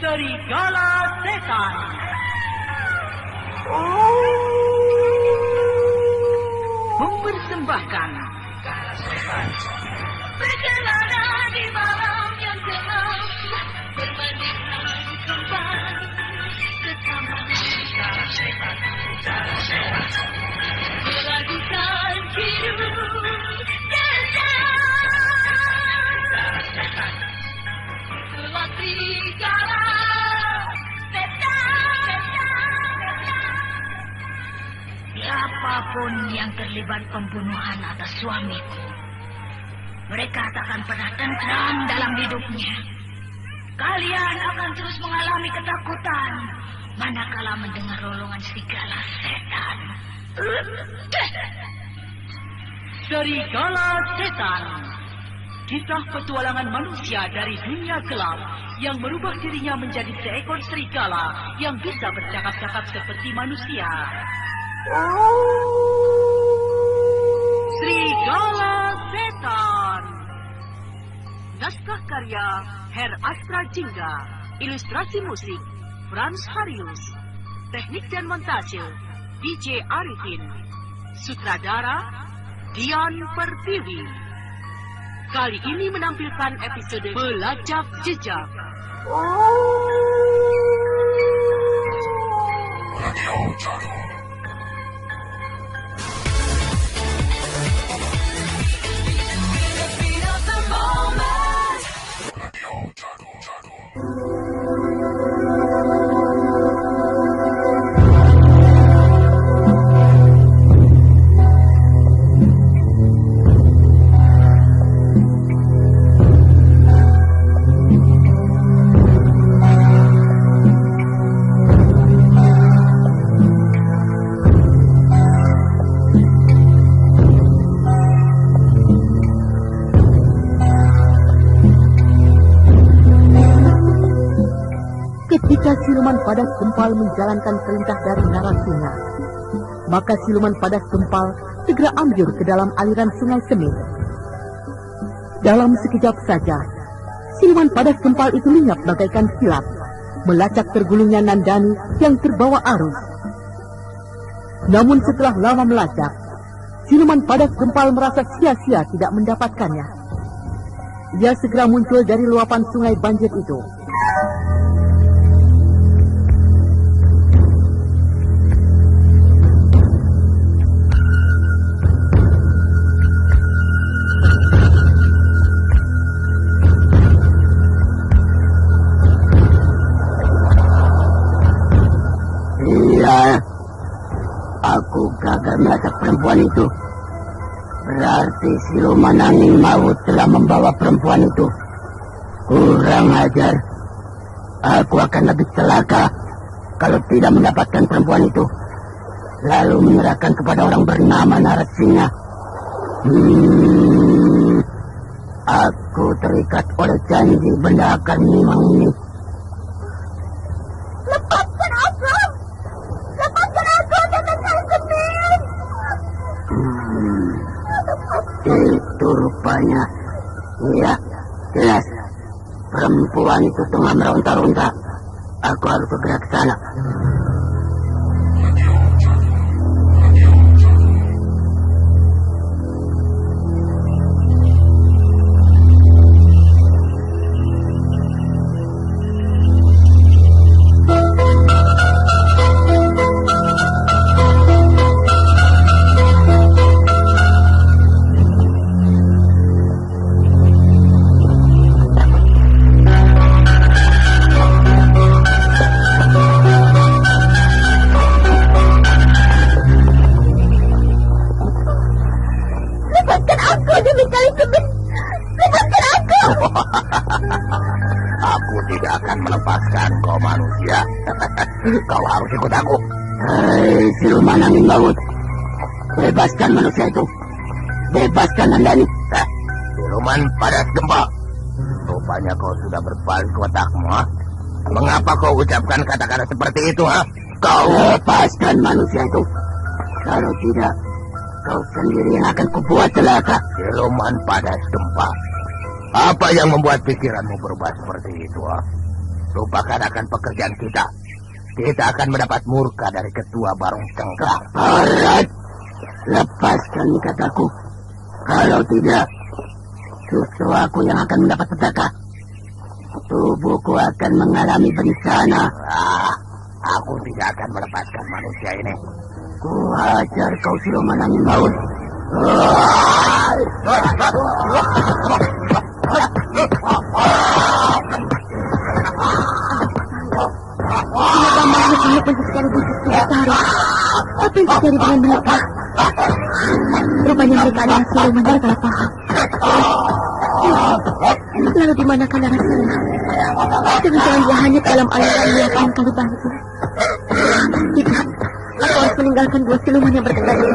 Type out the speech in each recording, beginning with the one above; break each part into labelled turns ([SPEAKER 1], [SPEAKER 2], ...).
[SPEAKER 1] Serigala Setan. Mempersembahkan
[SPEAKER 2] berkelana di malam yang gelap, bermandingkan kembali ke taman. Melakukan hidup setan, gelap serigala setan.
[SPEAKER 3] Siapapun yang terlibat pembunuhan atas suamiku, mereka tak akan pernah tentram dalam hidupnya. Kalian akan terus mengalami ketakutan manakala mendengar rolongan serigala setan.
[SPEAKER 1] Serigala Setan. Kisah petualangan manusia dari dunia gelap yang merubah dirinya menjadi seekor serigala yang bisa bercakap-cakap seperti manusia. Serigala Setan. Naskah karya Her Astra Jingga. Ilustrasi musik Frans Harius. Teknik dan montase DJ Arifin. Sutradara Dian Pertiwi. Kali ini menampilkan episode Pelacak Jejak.
[SPEAKER 4] Radio Jadul.
[SPEAKER 5] Ketika siluman padas gempal menjalankan perintah dari Narasinga, maka siluman padas gempal segera ambil ke dalam aliran sungai Semit. Dalam sekejap saja, siluman padas gempal itu lenyap bagaikan kilat, melacak tergulungnya Nandani yang terbawa arus. Namun setelah lama melacak, siluman padas gempal merasa sia-sia tidak mendapatkannya. Ia segera muncul dari luapan sungai banjir itu.
[SPEAKER 6] Aku gagal melacak perempuan itu. Berarti siluman angin maut telah membawa perempuan itu. Kurang ajar. Aku akan lebih celaka kalau tidak mendapatkan perempuan itu, lalu menyerahkan kepada orang bernama Narasinga. Aku terikat oleh janji benda akan memang ini.
[SPEAKER 2] Lepaskan aku! Lepaskan aku, Setan Semit!
[SPEAKER 6] Itu rupanya. Iya, jelas. Perempuan itu tengah meronta-ronta. Aku harus segera ke sana.
[SPEAKER 4] Aku tidak akan melepaskan kau manusia. Kau harus ikut aku.
[SPEAKER 6] Hei, siluman angin maut. Bebaskan manusia itu. Bebaskan Nandani.
[SPEAKER 4] Siluman padas gempal. Rupanya kau sudah berbalik ke otakmu, ha? Mengapa kau ucapkan kata-kata seperti itu, ha?
[SPEAKER 6] Kau lepaskan manusia itu. Kalau tidak, kau sendiri yang akan kubuat celaka.
[SPEAKER 4] Siluman padas gempal. Apa yang membuat pikiranmu berubah seperti itu, ha? lupakan akan pekerjaan kita. Kita akan mendapat murka dari ketua Barong Cengkang.
[SPEAKER 6] Barat, lepaskan kataku. Kalau tidak, justru aku yang akan mendapat petaka. Tubuhku akan mengalami bencana.
[SPEAKER 4] Aku tidak akan melepaskan manusia ini.
[SPEAKER 6] Ku hajar kau siluman angin maut.
[SPEAKER 2] Kenapa makhluk ini menjadikan wujud Utara? Apa yang terjadi dengan mereka? Rupanya mereka adalah siluman yang salah paham. Lalu di manakah Narasena? Jangan-jangan dia hanyut dalam aliran luapan kali bangku. Tidak, aku harus meninggalkan dua siluman yang berdekat ini.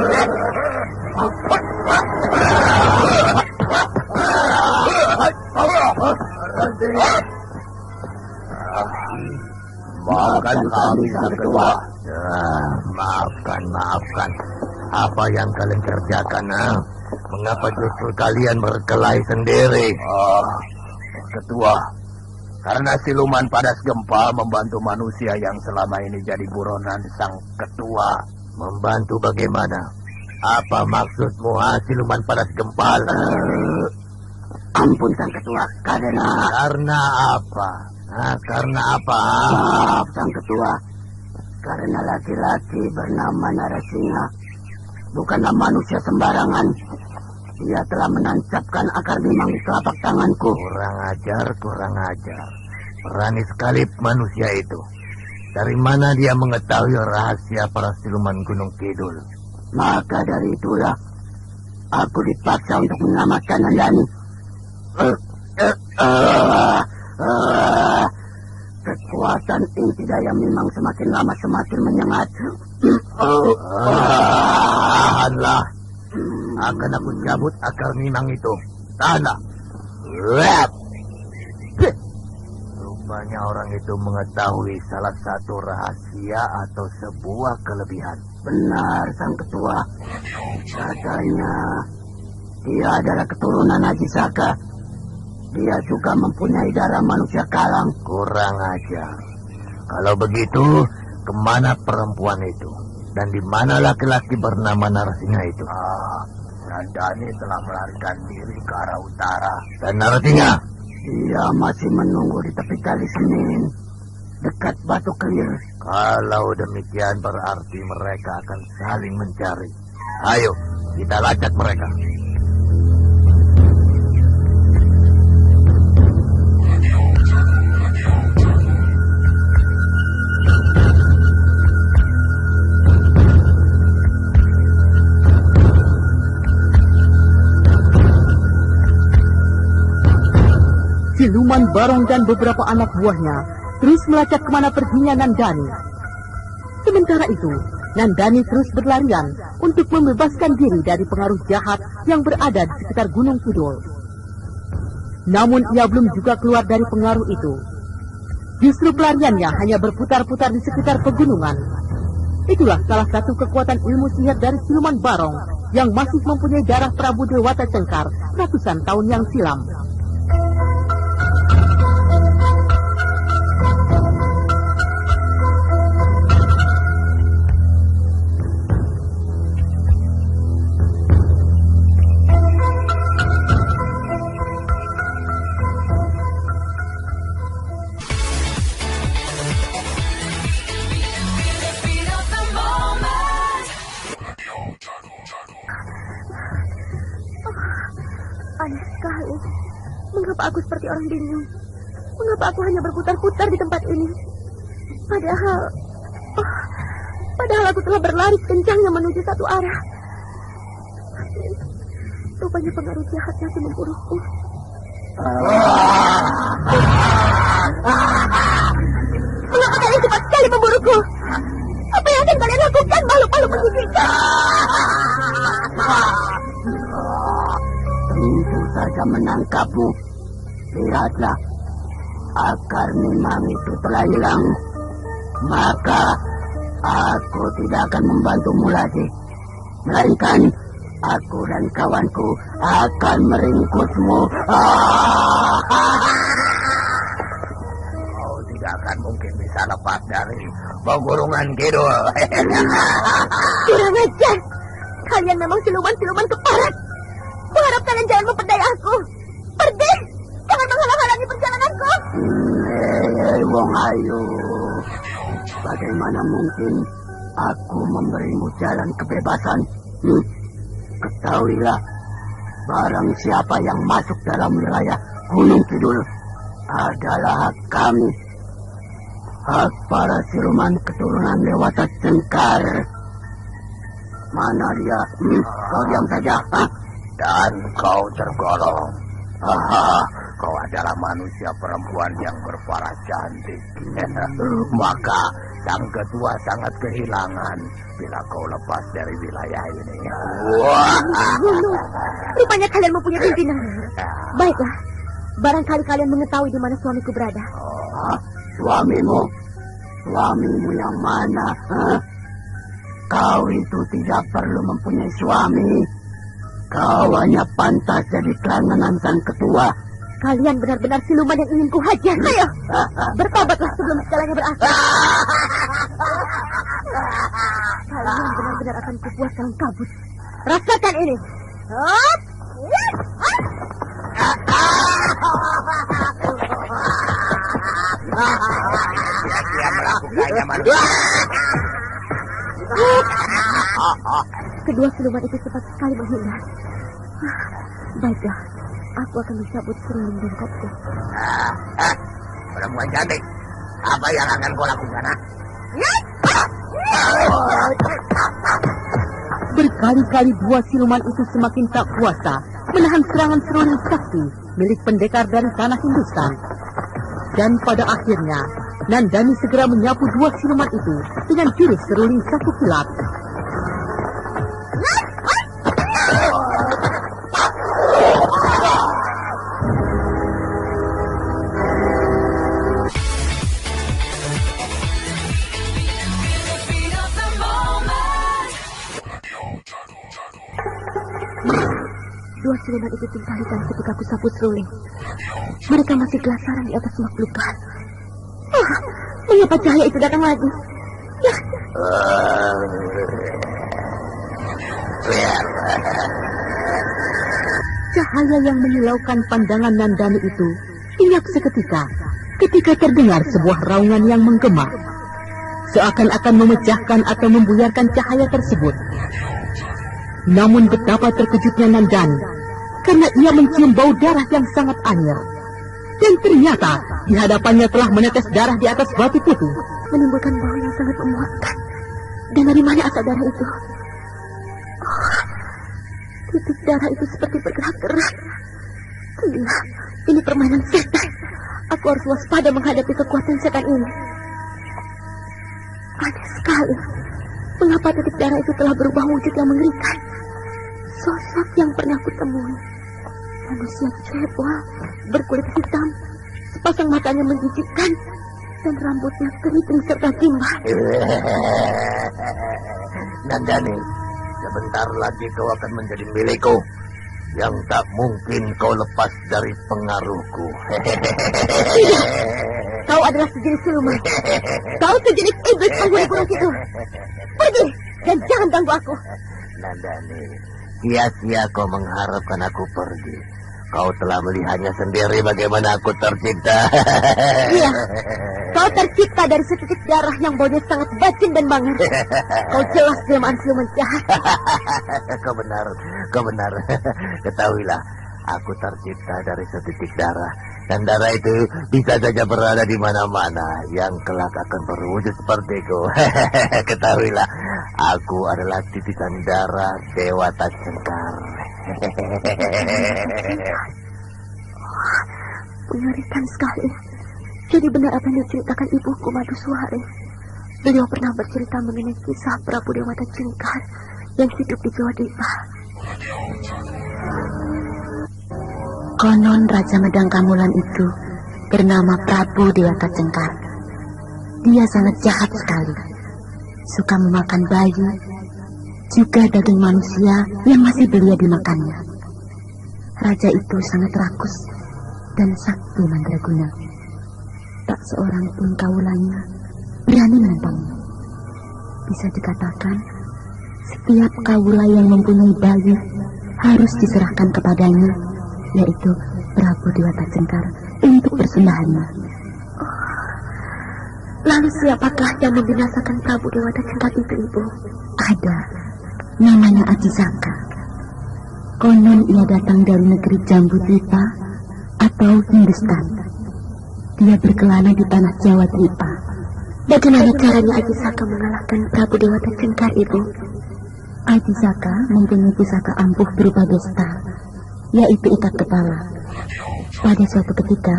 [SPEAKER 4] Maafkan kami, Sang Ketua. Maafkan. Apa yang kalian kerjakan, Mengapa justru kalian berkelahi sendiri? Ketua, karena siluman padas gempa membantu manusia yang selama ini jadi buronan Sang Ketua. Membantu bagaimana? Apa maksudmu, siluman padas gempa?
[SPEAKER 6] Ampun Sang Ketua, karena
[SPEAKER 4] apa? Karena apa?
[SPEAKER 6] Maaf Sang Ketua, karena laki-laki bernama Narasinga bukanlah manusia sembarangan. Dia telah menancapkan akar limang di telapak tanganku.
[SPEAKER 4] Kurang ajar. Berani sekali manusia itu. Dari mana dia mengetahui rahasia para siluman Gunung Kidul?
[SPEAKER 6] Maka dari itulah aku dipaksa untuk menyelamatkan Nandani. Kekuatan inti daya memang semakin lama semakin menyengat.
[SPEAKER 4] Tahanlah. Akan aku cabut akar mimang itu. Tahanlah. Rupanya orang itu mengetahui salah satu rahasia atau sebuah kelebihan.
[SPEAKER 6] Benar Sang Ketua. Katanya dia adalah keturunan Haji Saka. Dia juga mempunyai darah manusia kalang.
[SPEAKER 4] Kurang ajar. Kalau begitu, kemana perempuan itu? Dan di mana laki-laki bernama Narasinga itu? Nandani telah melarikan diri ke arah utara. Dan Narasinga?
[SPEAKER 6] Dia masih menunggu di tepi kali Semin, dekat Batu Kelir.
[SPEAKER 4] Kalau demikian berarti mereka akan saling mencari. Ayo, kita lacak mereka.
[SPEAKER 5] Siluman Barong dan beberapa anak buahnya terus melacak kemana perginya Nandani. Sementara itu, Nandani terus berlarian untuk membebaskan diri dari pengaruh jahat yang berada di sekitar Gunung Kidul. Namun ia belum juga keluar dari pengaruh itu. Justru pelariannya hanya berputar-putar di sekitar pegunungan. Itulah salah satu kekuatan ilmu sihir dari Siluman Barong yang masih mempunyai darah Prabu Dewata Cengkar ratusan tahun yang silam.
[SPEAKER 2] Aneh sekali. Mengapa aku seperti orang bingung? Mengapa aku hanya berputar-putar di tempat ini? Padahal aku telah berlari kencangnya menuju satu arah. Rupanya pengaruh jahat masih memburuku. Mengapa kalian cepat sekali memburuku? Apa yang akan kalian lakukan, makhluk-makhluk menggigitkan?
[SPEAKER 6] Tentu saja menangkapmu. Lihatlah, akar mimang itu telah hilang. Maka aku tidak akan membantumu lagi. Melainkan aku dan kawanku akan meringkusmu.
[SPEAKER 4] Kau tidak akan mungkin bisa lepas dari pegurungan kidul.
[SPEAKER 2] Kurang ajar. Kalian memang siluman-siluman keparat. Kuharap kalian jangan memperdaya aku. Pergi! Jangan menghalang-halangi perjalananku.
[SPEAKER 6] Wong Ayu, bagaimana mungkin aku memberimu jalan kebebasan? Ketahuilah, barang siapa yang masuk dalam wilayah Gunung Kidul adalah hak kami. Hak para siluman keturunan Dewata Cengkar. Mana dia? Kau diam saja.
[SPEAKER 4] Dan kau tergolong. Kau adalah manusia perempuan yang berparas cantik. Maka sang ketua sangat kehilangan bila kau lepas dari wilayah ini.
[SPEAKER 2] Rupanya kalian mempunyai pimpinan. Baiklah, barangkali kalian mengetahui di mana suamiku berada.
[SPEAKER 6] Suamimu yang mana? Kau itu tidak perlu mempunyai suami. Kau hanya pantas jadi kelanganan sang ketua.
[SPEAKER 2] Kalian benar-benar siluman yang ingin kuhajar. Ayo, bertobatlah sebelum segalanya berakhir. Kalian benar-benar akan kubuat dalam kabut. Rasakan ini.
[SPEAKER 4] Dia melakukannya manusia.
[SPEAKER 2] Kedua siluman itu cepat sekali menghindar. Baiklah, aku akan mencabut seruling bengkokku.
[SPEAKER 4] Perempuan cantik, apa yang akan kau lakukan?
[SPEAKER 5] Berkali-kali dua siluman itu semakin tak kuasa menahan serangan seruling sakti milik pendekar dari tanah Hindustan. Dan pada akhirnya, Nandani segera menyapu dua siluman itu dengan jurus seruling sapu kilat.
[SPEAKER 2] Dua siluman itu pingsan ketika aku sapu seruling. Mereka masih kelasaran di atas semak belukar. Mengapa cahaya itu datang lagi?
[SPEAKER 5] Cahaya yang menyilaukan pandangan Nandani itu lenyap seketika ketika terdengar sebuah raungan yang menggema, seakan-akan memecahkan atau membuyarkan cahaya tersebut. Namun betapa terkejutnya Nandani karena ia mencium bau darah yang sangat anyir. Dan ternyata di hadapannya telah menetes darah di atas batu putih,
[SPEAKER 2] menimbulkan bau yang sangat memuakkan. Dan dari mana asal darah itu? Titik darah itu seperti bergerak-gerak. Gila, ini permainan setan. Aku harus waspada menghadapi kekuatan setan ini. Aneh sekali. Mengapa titik darah itu telah berubah wujud yang mengerikan? Sosok yang pernah kutemui. Manusia cebol, berkulit hitam, sepasang matanya menjijikkan, dan rambutnya keriting serta gimbal.
[SPEAKER 4] Nandani, sebentar lagi kau akan menjadi milikku, yang tak mungkin kau lepas dari pengaruhku.
[SPEAKER 2] Tidak, kau adalah sejenis siluman. Kau sejenis iblis penghuni gunung itu. Pergi, dan jangan ganggu aku.
[SPEAKER 4] Nandani, sia-sia kau mengharapkan aku pergi. Kau telah melihatnya sendiri bagaimana aku tercipta.
[SPEAKER 2] Iya, kau tercipta dari setitik darah yang baunya sangat bacin dan banget. Kau jelas jelmaan siluman jahat.
[SPEAKER 4] Kau benar. Ketahuilah, aku tercipta dari setitik darah. Dan darah itu bisa saja berada di mana-mana yang kelak akan berwujud sepertiku. Ketahuilah, aku adalah titisan darah Dewata Cengkar.
[SPEAKER 2] Mengerikan sekali. Jadi benar apa yang diceritakan ibuku Maduswari. Beliau pernah bercerita mengenai kisah Prabu Dewata Cengkar yang hidup di Jawa Dipa.
[SPEAKER 7] Konon Raja Medang Kamulan itu bernama Prabu Dewata Cengkar. Dia sangat jahat sekali. Suka memakan bayi, juga daging manusia yang masih belia dimakannya. Raja itu sangat rakus dan sakti mandraguna. tak seorang pun kaulanya berani menentangnya. Bisa dikatakan, setiap kaula yang mempunyai bayi harus diserahkan kepadanya, yaitu Prabu Dewata Cengkar, untuk persembahannya.
[SPEAKER 2] Lalu siapakah yang membinasakan Prabu Dewata Cengkar itu, Ibu?
[SPEAKER 7] Ada, namanya Aji Saka. Konon ia datang dari negeri Jambudwipa atau Hindustan. Dia berkelana di tanah Jawa Dwipa.
[SPEAKER 2] Bagaimana caranya Aji Saka mengalahkan Prabu Dewata Cengkar, Ibu?
[SPEAKER 7] Aji Saka mempunyai pusaka ampuh berupa Desta, yaitu ikat kepala. Pada suatu ketika,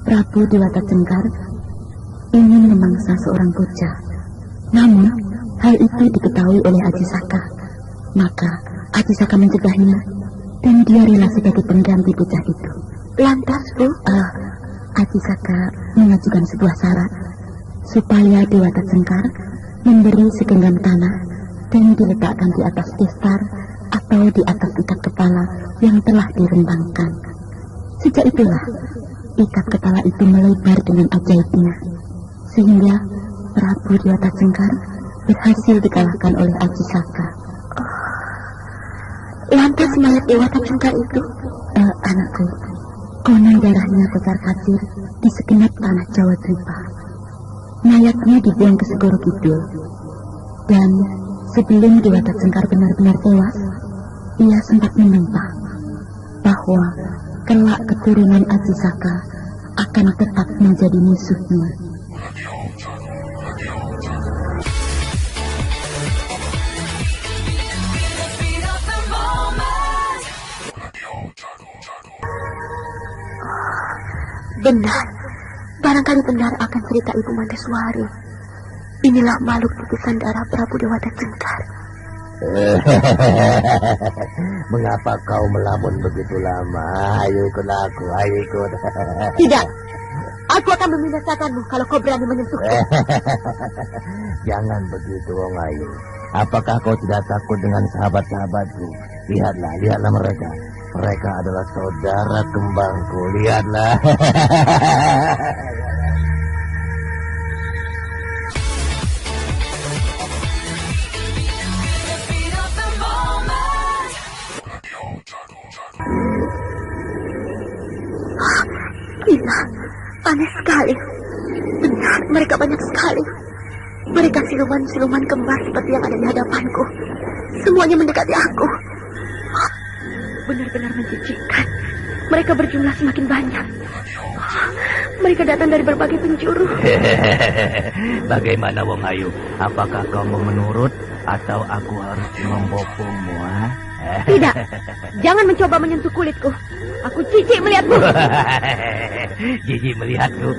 [SPEAKER 7] Prabu Dewata Cengkar ingin memangsa seorang bocah. Namun, hal itu diketahui oleh Aji Saka. Maka, Aji Saka mencegahnya, dan dia rela sebagai pengganti bocah itu.
[SPEAKER 2] Lantas, Bu?
[SPEAKER 7] Aji Saka mengajukan sebuah syarat, supaya Dewata Cengkar memberi segenggam tanah dan diletakkan di atas destar atau di atas ikat kepala yang telah dirembangkan. Sejak itulah, ikat kepala itu melebar dengan ajaibnya, sehingga Prabu Dewata Cengkar berhasil dikalahkan oleh Aji Saka.
[SPEAKER 2] Lantas mayat Dewata Cengkar itu?
[SPEAKER 7] Anakku, konon darahnya kocar kacir di segenap tanah Jawa Dwipa. Mayatnya dibuang ke Segoro Kidul. Dan sebelum Dewata Cengkar benar-benar tewas, ia sempat menyumpah bahwa kelak keturunan Aji Saka akan tetap menjadi musuhnya.
[SPEAKER 2] Benar, barangkali benar akan cerita Ibu Mandaswari. Inilah makhluk titisan darah Prabu Dewata Cengkar.
[SPEAKER 4] Mengapa kau melamun begitu lama? Ayo ikut aku, ayo ikut.
[SPEAKER 2] Tidak, aku akan membinasakanmu kalau kau berani menyentuhku.
[SPEAKER 4] Jangan begitu, Wong Ayu. Apakah kau tidak takut dengan sahabat-sahabatku? Lihatlah mereka. Mereka adalah saudara kembarku. Lihatlah.
[SPEAKER 2] Gila, aneh sekali. Benar, mereka banyak sekali. Mereka siluman-siluman kembar seperti yang ada di hadapanku. Semuanya mendekati aku. Benar-benar menjijikkan. Mereka berjumlah semakin banyak. Mereka datang dari berbagai penjuru.
[SPEAKER 4] Bagaimana, Wong Ayu? Apakah kau mau menurut atau aku harus membopongmu?
[SPEAKER 2] Tidak, jangan mencoba menyentuh kulitku. Aku jijik melihatmu.
[SPEAKER 4] Jijik melihatku.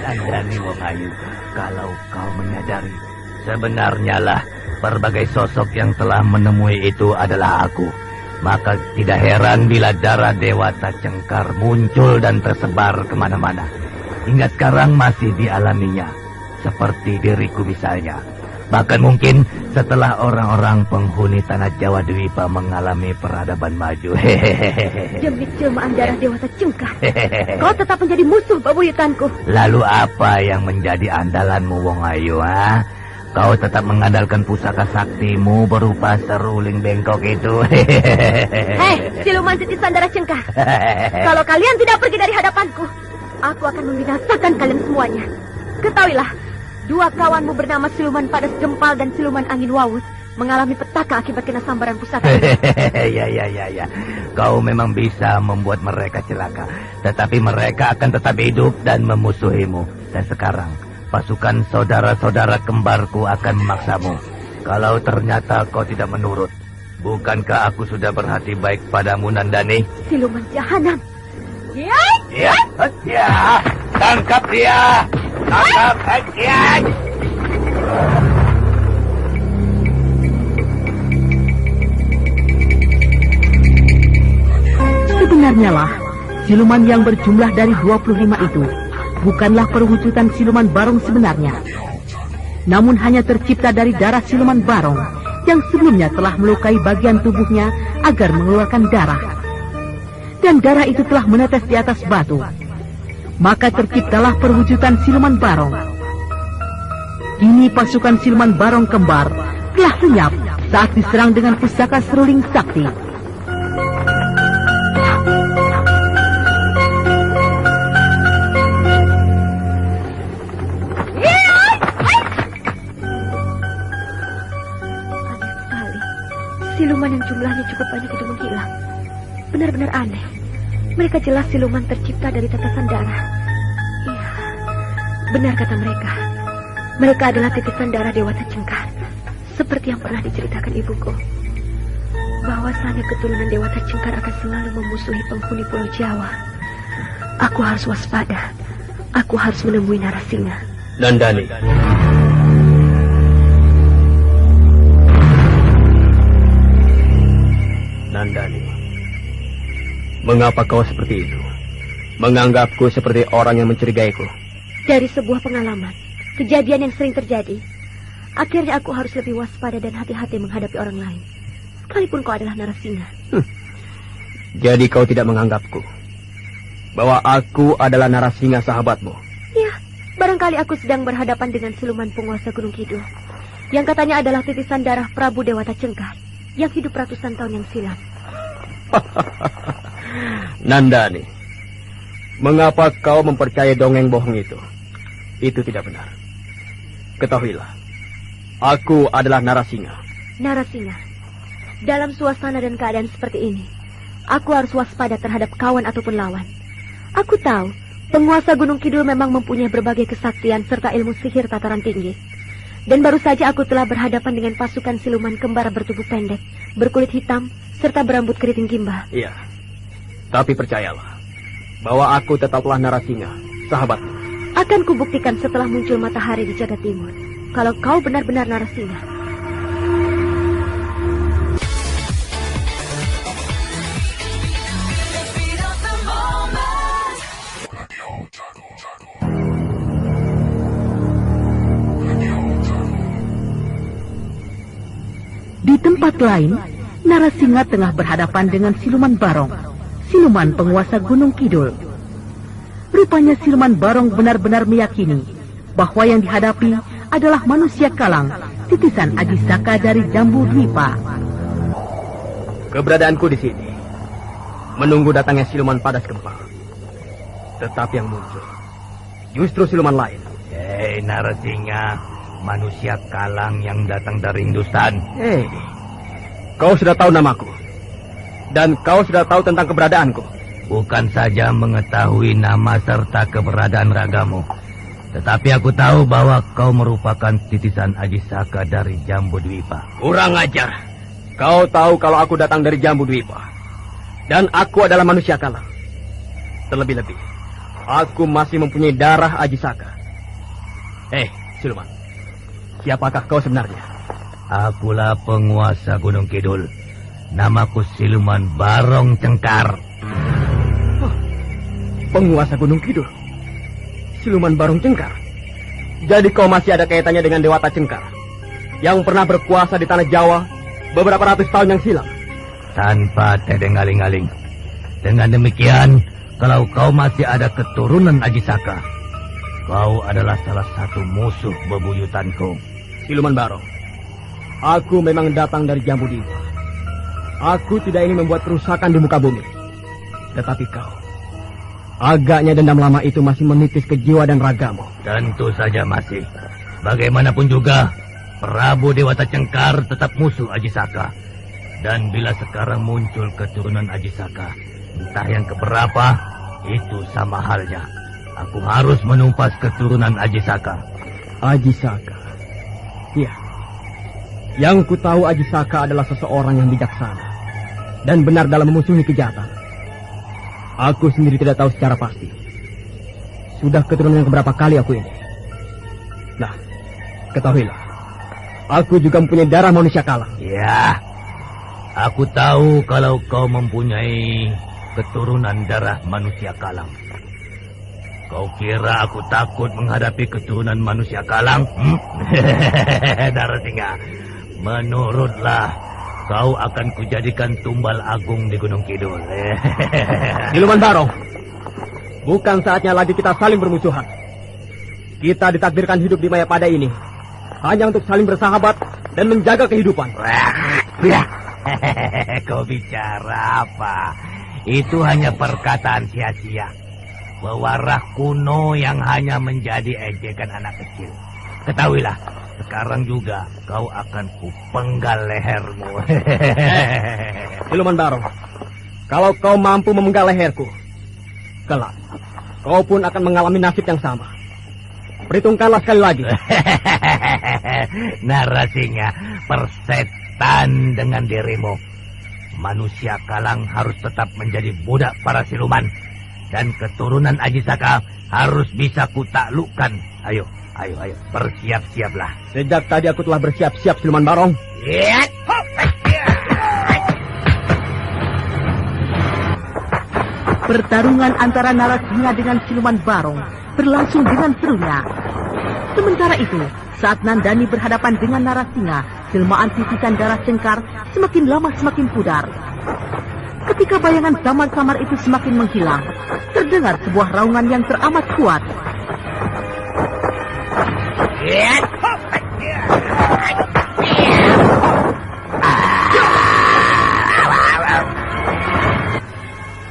[SPEAKER 4] Sandani, Wong Ayu, kalau kau menyadari sebenarnya lah berbagai sosok yang telah menemui itu adalah aku, maka tidak heran bila darah Dewata Cengkar muncul dan tersebar kemana-mana. Hingga sekarang masih dialaminya, seperti diriku misalnya. Bahkan mungkin setelah orang-orang penghuni tanah Jawa Dwipa mengalami peradaban maju.
[SPEAKER 2] Demi jelmaan darah Dewata Cengkar, kau tetap menjadi musuh bebuyutanku.
[SPEAKER 4] Lalu apa yang menjadi andalanmu, Wong Ayu? Kau tetap mengandalkan pusaka saktimu berupa seruling bengkok itu.
[SPEAKER 2] Hei, siluman titisan darah Cengkar. Kalau kalian tidak pergi dari hadapanku, aku akan membinasakan kalian semuanya. Ketahuilah, dua kawanmu bernama Siluman Padas Gempal dan Siluman Angin Wawut mengalami petaka akibat kena sambaran pusaka.
[SPEAKER 4] Ya. Kau memang bisa membuat mereka celaka, tetapi mereka akan tetap hidup dan memusuhimu. Dan sekarang pasukan saudara-saudara kembarku akan memaksamu. Kalau ternyata kau tidak menurut, bukankah aku sudah berhati baik padamu, Nandani?
[SPEAKER 2] Siluman jahanam.
[SPEAKER 4] Ya, tangkap dia. Tangkap dia.
[SPEAKER 5] Sebenarnya lah, siluman yang berjumlah dari 25 itu bukanlah perwujudan siluman barong sebenarnya. Namun hanya tercipta dari darah siluman barong yang sebelumnya telah melukai bagian tubuhnya agar mengeluarkan darah. Dan darah itu telah menetes di atas batu. Maka terciptalah perwujudan siluman Barong. Kini pasukan siluman Barong kembar telah lenyap saat diserang dengan pusaka seruling sakti.
[SPEAKER 2] Siluman yang jumlahnya cukup banyak itu menghilang. Benar-benar aneh. Mereka jelas siluman tercipta dari tetesan darah. Iya, benar kata mereka. Mereka adalah titisan darah Dewata Cengkar. Seperti yang pernah diceritakan ibuku. Bahwasannya keturunan Dewata Cengkar akan selalu memusuhi penghuni Pulau Jawa. Aku harus waspada. Aku harus menemui Narasingha.
[SPEAKER 8] Nandani. Nandani, mengapa kau seperti itu? Menganggapku seperti orang yang mencurigaiku?
[SPEAKER 2] Dari sebuah pengalaman, kejadian yang sering terjadi, akhirnya aku harus lebih waspada dan hati-hati menghadapi orang lain. Sekalipun kau adalah Narasingha.
[SPEAKER 8] Jadi kau tidak menganggapku bahwa aku adalah Narasingha sahabatmu?
[SPEAKER 2] Ya, barangkali aku sedang berhadapan dengan siluman penguasa Gunung Kidul, yang katanya adalah titisan darah Prabu Dewata Cengkar, yang hidup ratusan tahun yang silam.
[SPEAKER 8] Nandani, mengapa kau mempercayai dongeng bohong itu? Itu tidak benar. Ketahuilah, aku adalah Narasingha.
[SPEAKER 2] Narasingha, dalam suasana dan keadaan seperti ini, aku harus waspada terhadap kawan ataupun lawan. Aku tahu, penguasa Gunung Kidul memang mempunyai berbagai kesaktian serta ilmu sihir tataran tinggi. Dan baru saja aku telah berhadapan dengan pasukan siluman kembar bertubuh pendek, berkulit hitam, serta berambut keriting gimbal.
[SPEAKER 8] Iya, tapi percayalah, bahwa aku tetaplah Narasingha, sahabatmu.
[SPEAKER 2] Akan kubuktikan setelah muncul matahari di jagat timur, kalau kau benar-benar Narasingha.
[SPEAKER 5] Di tempat lain, Narasingha tengah berhadapan dengan siluman Barong, siluman penguasa Gunung Kidul. Rupanya siluman Barong benar-benar meyakini bahwa yang dihadapi adalah manusia kalang, titisan Aji Saka dari Jambu Dwipa.
[SPEAKER 8] Keberadaanku di sini menunggu datangnya siluman padas gempal. Tetapi yang muncul justru siluman lain.
[SPEAKER 4] Hei Narasingha, manusia kalang yang datang dari Hindustan.
[SPEAKER 8] Hei, kau sudah tahu namaku, dan kau sudah tahu tentang keberadaanku.
[SPEAKER 4] Bukan saja mengetahui nama serta keberadaan ragamu, tetapi aku tahu bahwa kau merupakan titisan Aji Saka dari Jambu Dwipa.
[SPEAKER 8] Kurang ajar. Kau tahu kalau aku datang dari Jambu Dwipa, dan aku adalah manusia kalang. Terlebih-lebih, aku masih mempunyai darah Aji Saka. Siluman, siapakah kau sebenarnya?
[SPEAKER 4] Akulah penguasa Gunung Kidul. Namaku Siluman Barong Cengkar.
[SPEAKER 8] Penguasa Gunung Kidul? Siluman Barong Cengkar? Jadi kau masih ada kaitannya dengan Dewata Cengkar, yang pernah berkuasa di tanah Jawa beberapa ratus tahun yang silam?
[SPEAKER 4] Tanpa tedeng-aling-aling. Dengan demikian, kalau kau masih ada keturunan Aji Saka, kau adalah salah satu musuh bebuyutanku.
[SPEAKER 8] Siluman Barong, aku memang datang dari Jambu Dwipa. Aku tidak ingin membuat kerusakan di muka bumi. Tetapi kau, agaknya dendam lama itu masih menitis ke jiwa dan ragamu.
[SPEAKER 4] Tentu saja masih. Bagaimanapun juga, Prabu Dewata Cengkar tetap musuh Aji Saka. Dan bila sekarang muncul keturunan Aji Saka, entah yang keberapa, itu sama halnya. Aku harus menumpas keturunan Aji Saka.
[SPEAKER 8] Aji Saka? Iya. Yang ku tahu Aji Saka adalah seseorang yang bijaksana dan benar dalam memusuhi kejahatan. Aku sendiri tidak tahu secara pasti. Sudah keturunan yang keberapa kali aku ini. Nah, ketahuilah, aku juga mempunyai darah manusia kalang.
[SPEAKER 4] Ya, aku tahu kalau kau mempunyai keturunan darah manusia kalang. Kau kira aku takut menghadapi keturunan manusia kalang? Narasingha, menurutlah, kau akan kujadikan tumbal agung di Gunung Kidul.
[SPEAKER 8] Siluman Barong, Bukan saatnya lagi kita saling bermusuhan. Kita ditakdirkan hidup di Mayapada ini hanya untuk saling bersahabat dan menjaga kehidupan.
[SPEAKER 4] Kau bicara apa? Itu hanya perkataan sia-sia. Pewarah kuno yang hanya menjadi ejekan anak kecil. Ketahuilah, sekarang juga kau akan kupenggal lehermu.
[SPEAKER 8] Siluman Barong, kalau kau mampu memenggal leherku, kelak kau pun akan mengalami nasib yang sama. Perhitungkanlah sekali lagi.
[SPEAKER 4] Narasinya persetan dengan dirimu. Manusia Kalang harus tetap menjadi budak para siluman. Dan keturunan Ajisaka harus bisa kutaklukkan. Ayo, bersiap-siaplah.
[SPEAKER 8] Sejak tadi aku telah bersiap-siap, Siluman Barong.
[SPEAKER 5] Pertarungan antara Narasinga dengan Siluman Barong berlangsung dengan serunya. Sementara itu, saat Nandani berhadapan dengan Narasinga, jelmaan titisan darah Cengkar semakin lama semakin pudar. Ketika bayangan samar-samar itu semakin menghilang, terdengar sebuah raungan yang teramat kuat.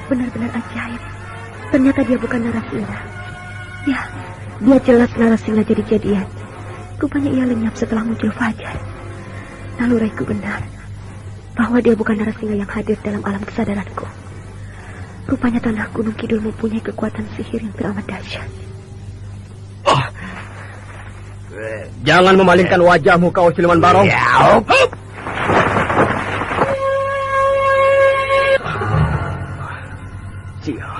[SPEAKER 2] Benar-benar ajaib. Ternyata dia bukan Narasinga. Ya, dia jelas Narasinga jadi-jadian. Rupanya ia lenyap setelah muncul fajar. Lalu Raiku benar bahwa dia bukan Narasinga yang hadir dalam alam kesadaranku. Rupanya tanah Gunung Kidul mempunyai kekuatan sihir yang teramat dahsyat.
[SPEAKER 8] Jangan memalingkan wajahmu kau, Siluman Barong. Sial,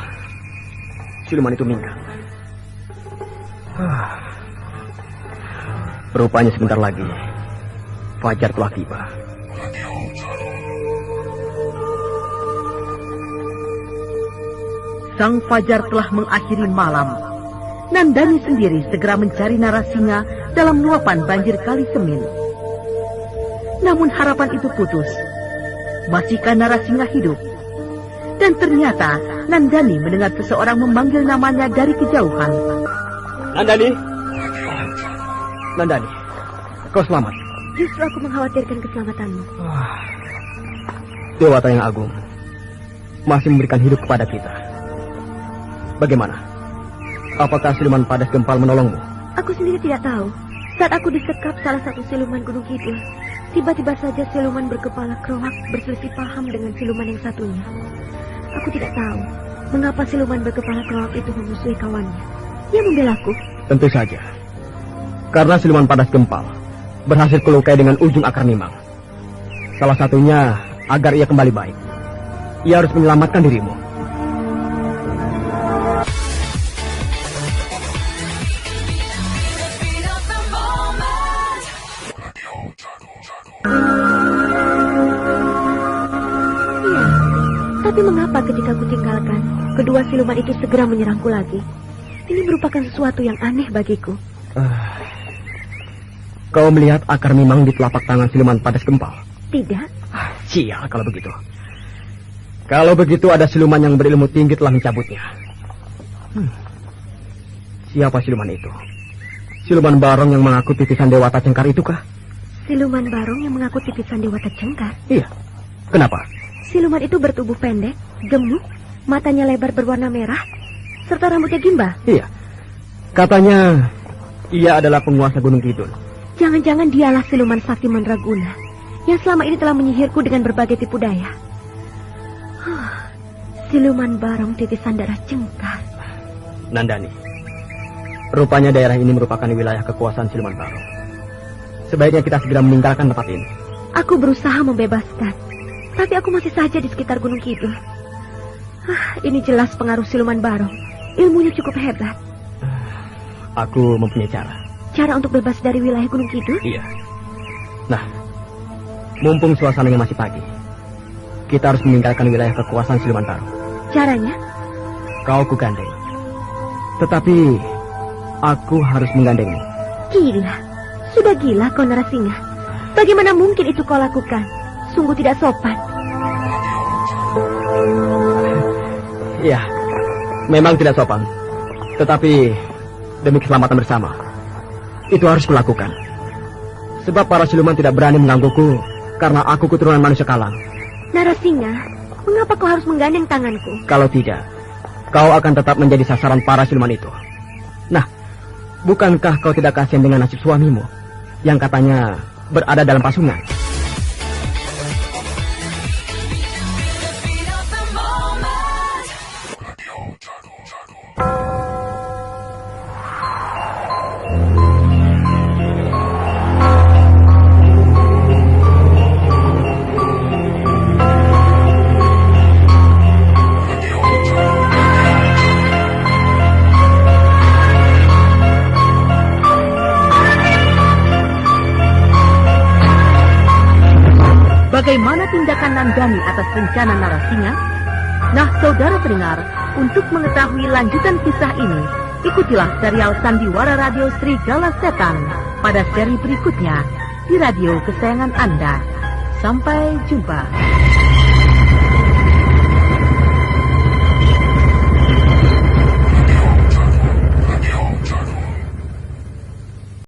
[SPEAKER 8] siluman itu minggat. Rupanya sebentar lagi fajar telah tiba.
[SPEAKER 5] Sang fajar telah mengakhiri malam. Nandani sendiri segera mencari Narasinga dalam luapan banjir Kali Semin. Namun harapan itu putus. Masihkah Narasinga hidup? Dan ternyata Nandani mendengar seseorang memanggil namanya dari kejauhan.
[SPEAKER 8] Nandani, kau selamat.
[SPEAKER 2] Justru aku mengkhawatirkan keselamatanmu.
[SPEAKER 8] Dewata yang agung masih memberikan hidup kepada kita. Bagaimana? Apakah Siluman Padas Gempal menolongmu?
[SPEAKER 2] Aku sendiri tidak tahu. Saat aku disekap salah satu siluman Gunung Kidul, tiba-tiba saja siluman berkepala keroak berselisih paham dengan siluman yang satunya. Aku tidak tahu mengapa siluman berkepala keroak itu memusuhi kawannya. Ia membelaku.
[SPEAKER 8] Tentu saja. Karena Siluman Padas Gempal berhasil kulukai dengan ujung akar mimang. Salah satunya agar ia kembali baik. Ia harus menyelamatkan dirimu.
[SPEAKER 2] Tapi mengapa ketika aku tinggalkan, kedua siluman itu segera menyerangku lagi? Ini merupakan sesuatu yang aneh bagiku.
[SPEAKER 8] Kau melihat akar mimang di telapak tangan Siluman Padas Gempal?
[SPEAKER 2] Tidak.
[SPEAKER 8] Sial kalau begitu. Kalau begitu ada siluman yang berilmu tinggi telah mencabutnya. Siapa siluman itu? Siluman Barong yang mengaku titisan Dewata Cengkar itu kah?
[SPEAKER 2] Siluman Barong yang mengaku titisan Dewata Cengkar?
[SPEAKER 8] Iya. Kenapa?
[SPEAKER 2] Siluman itu bertubuh pendek, gemuk, matanya lebar berwarna merah, serta rambutnya gimbal.
[SPEAKER 8] Iya. Katanya ia adalah penguasa Gunung Kidul.
[SPEAKER 2] Jangan-jangan dialah siluman sakti Mandraguna yang selama ini telah menyihirku dengan berbagai tipu daya. Siluman Barong titisan darah Cengkar.
[SPEAKER 8] Nandani, rupanya daerah ini merupakan wilayah kekuasaan Siluman Barong. Sebaiknya kita segera meninggalkan tempat ini.
[SPEAKER 2] Aku berusaha membebaskan, tapi aku masih saja di sekitar Gunung Kidul. Ini jelas pengaruh Siluman Barong. Ilmunya cukup hebat.
[SPEAKER 8] Aku mempunyai cara.
[SPEAKER 2] Cara untuk bebas dari wilayah Gunung Kidul?
[SPEAKER 8] Iya. Nah, mumpung suasananya masih pagi, kita harus meninggalkan wilayah kekuasaan Siluman Barong.
[SPEAKER 2] Caranya?
[SPEAKER 8] Kau kugandeng. Tetapi aku harus menggandengmu.
[SPEAKER 2] Gila. Sudah gila kau Narasinga. Bagaimana mungkin itu kau lakukan? Sungguh tidak sopan.
[SPEAKER 8] Iya. Memang tidak sopan. Tetapi demi keselamatan bersama, itu harus kulakukan. Sebab para siluman tidak berani menggangguku karena aku keturunan manusia Kalang.
[SPEAKER 2] Narasingha, mengapa kau harus menggandeng tanganku?
[SPEAKER 8] Kalau tidak, kau akan tetap menjadi sasaran para siluman itu. Nah, bukankah kau tidak kasihan dengan nasib suamimu yang katanya berada dalam pasungan?
[SPEAKER 5] Bagaimana tindakan Nandani atas rencana Narasingha? Nah, saudara pendengar, untuk mengetahui lanjutan kisah ini, ikutilah serial Sandiwara Radio Serigala Setan pada seri berikutnya di radio kesayangan Anda. Sampai jumpa.